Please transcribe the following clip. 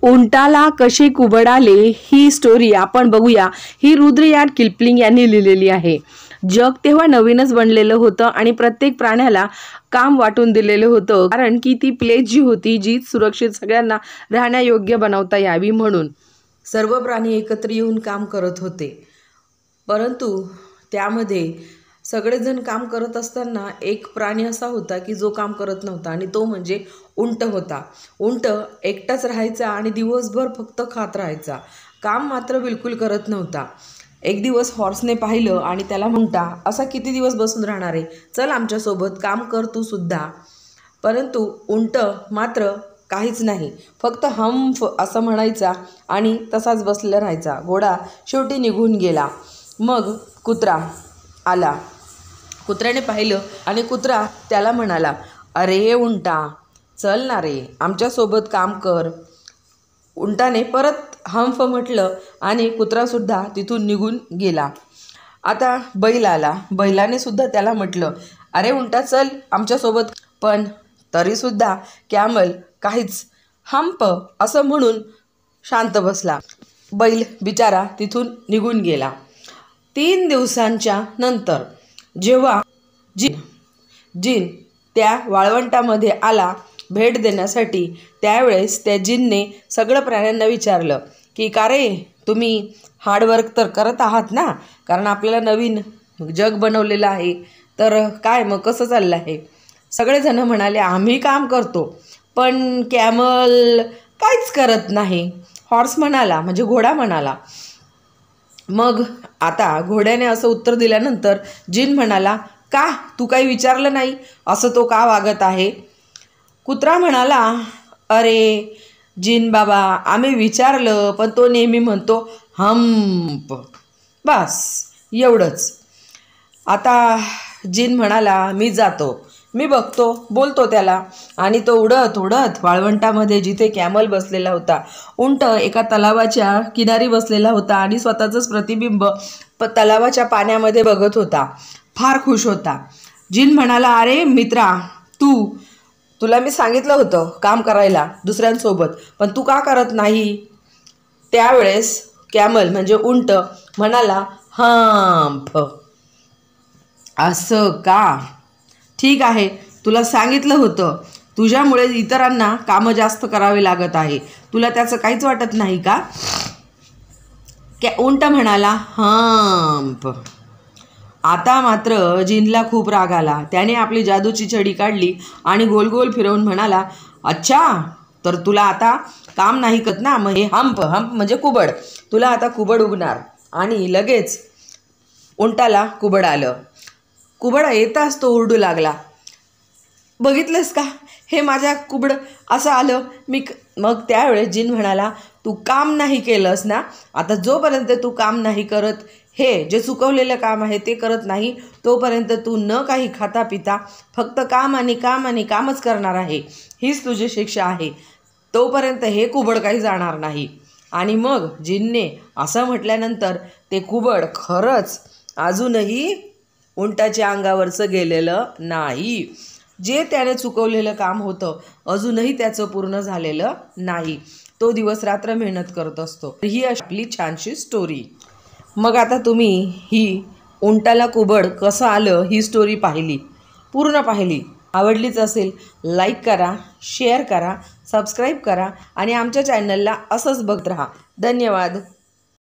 उंटाला कसे कुबड आले ही स्टोरी आपण बघूया। ही रुद्रयार्ड किपलिंग यांनी लिहिलेली आहे। जग तेव्हा नवीनच बनलेलं होतं आणि प्रत्येक प्राण्याला काम वाटून दिलेलं होतं, कारण की ती प्लेस जी होती जी सुरक्षित सगळ्यांना राहण्यायोग्य बनवता यावी म्हणून सर्व प्राणी एकत्र येऊन काम करत होते। परंतु त्यामध्ये सगळेजण काम करत असताना एक प्राणी असा होता की जो काम करत नव्हता आणि तो म्हणजे उंट होता। उंट एकटाच राहायचा आणि दिवसभर फक्त खात राहायचा, काम मात्र बिलकुल करत नव्हता। एक दिवस हॉर्सने पाहिलं आणि त्याला म्हणता, असा किती दिवस बसून राहणार आहे, चल आमच्यासोबत काम कर तू सुद्धा। परंतु उंट मात्र काहीच नाही, फक्त हम्फ असं म्हणायचा आणि तसाच बसलेला राहायचा। घोडा शेवटी निघून गेला। मग कुत्रा आला। कुत्र्याने पाहिलं आणि कुत्रा त्याला म्हणाला, अरे उंटा, चल ना रे, आमच्यासोबत काम कर। उंटाने परत हम्फ म्हटलं आणि कुत्रासुद्धा तिथून निघून गेला। आता बैल आला। बैलाने सुद्धा त्याला म्हटलं, अरे उंटा, चल आमच्यासोबत। पण तरीसुद्धा कॅमल काहीच हम्प असं म्हणून शांत बसला। बैल बिचारा तिथून निघून गेला। 3 दिवसांच्या नंतर जेव्हा जिन त्या वाळवंटामध्ये आला भेट देण्यासाठी, त्यावेळेस त्या जिनने सगळं प्राण्यांना विचारलं की का रे, तुम्ही हार्डवर्क तर करत आहात ना, कारण आपल्याला नवीन जग बनवलेलं आहे, तर काय मग कसं चाललं आहे? सगळेजण म्हणाले, आम्ही काम करतो, पण कॅमल काहीच करत नाही। हॉर्स म्हणाला, म्हणजे घोडा म्हणाला। मग आता घोड्याने असं उत्तर दिल्यानंतर जिन म्हणाला, का तू काही विचारलं नाही, असं तो का वागत आहे? कुत्रा म्हणाला, अरे जिन बाबा, आम्ही विचारलं, पण तो नेहमी म्हणतो हम्प, बस एवढंच। आता जिन म्हणाला, मी जातो, मी बघतो, बोलतो त्याला। आणि तो उडत उडत वाळवंटामध्ये जिथे कॅमल बसलेला होता, उंट एका तलावाच्या किनारी बसलेला होता आणि स्वतःचंच प्रतिबिंब तलावाच्या पाण्यामध्ये बघत होता, फार खुश होता। जिन म्हणाला, अरे मित्रा, तुला मी सांगितलं होतं काम करायला दुसऱ्यांसोबत, पण तू का करत नाही? त्यावेळेस कॅमल म्हणजे उंट म्हणाला, हम्प, असं का? ठीक आहे, तुला सांगितलं होतं, तुझ्यामुळे इतरांना कामं जास्त करावे लागत आहे, तुला त्याचं काहीच वाटत नाही का? उंट म्हणाला, हम्प। आता मात्र जिनला खूप राग आला। त्याने आपली जादूची छडी काढली आणि गोल गोल फिरवून म्हणाला, अच्छा, तर तुला आता काम नाही करत ना, मग हे हम्प हम्प म्हणजे कुबड, तुला आता कुबड उगणार। आणि लगेच उंटाला कुबड आलं। कुबड येताच तो ओरडू लागला, बघितलंस का, हे माझ्या कुबड असं आलं, मग त्यावेळेस जिन म्हणाला, तू काम नाही केलंस ना, आता जोपर्यंत तू काम नाही करत, हे जे चुकवलेलं काम आहे ते करत नाही, तोपर्यंत तू न काही खाता पिता फक्त काम आणि काम आणि कामच करणार आहे, हीच तुझी शिक्षा आहे। तोपर्यंत हे कुबड काही जाणार नाही। आणि मग जिनने असं म्हटल्यानंतर ते कुबड खरंच अजूनही उंटाच्या अंगावरचं गेलेलं नाही। जे त्याने चुकवलेलं काम होतं अजूनही त्याचं पूर्ण झालेलं नाही। तो दिवस रात्र मेहनत करत असतो। ही आपली छानशी स्टोरी। मग आता तुम्ही ही उंटाला कुबड कसं आलं ही स्टोरी पाहिली, पूर्ण पाहिली, आवडलीच असेल, लाईक करा, शेअर करा, सबस्क्राईब करा आणि आमच्या चॅनलला असंच बघत राहा। धन्यवाद।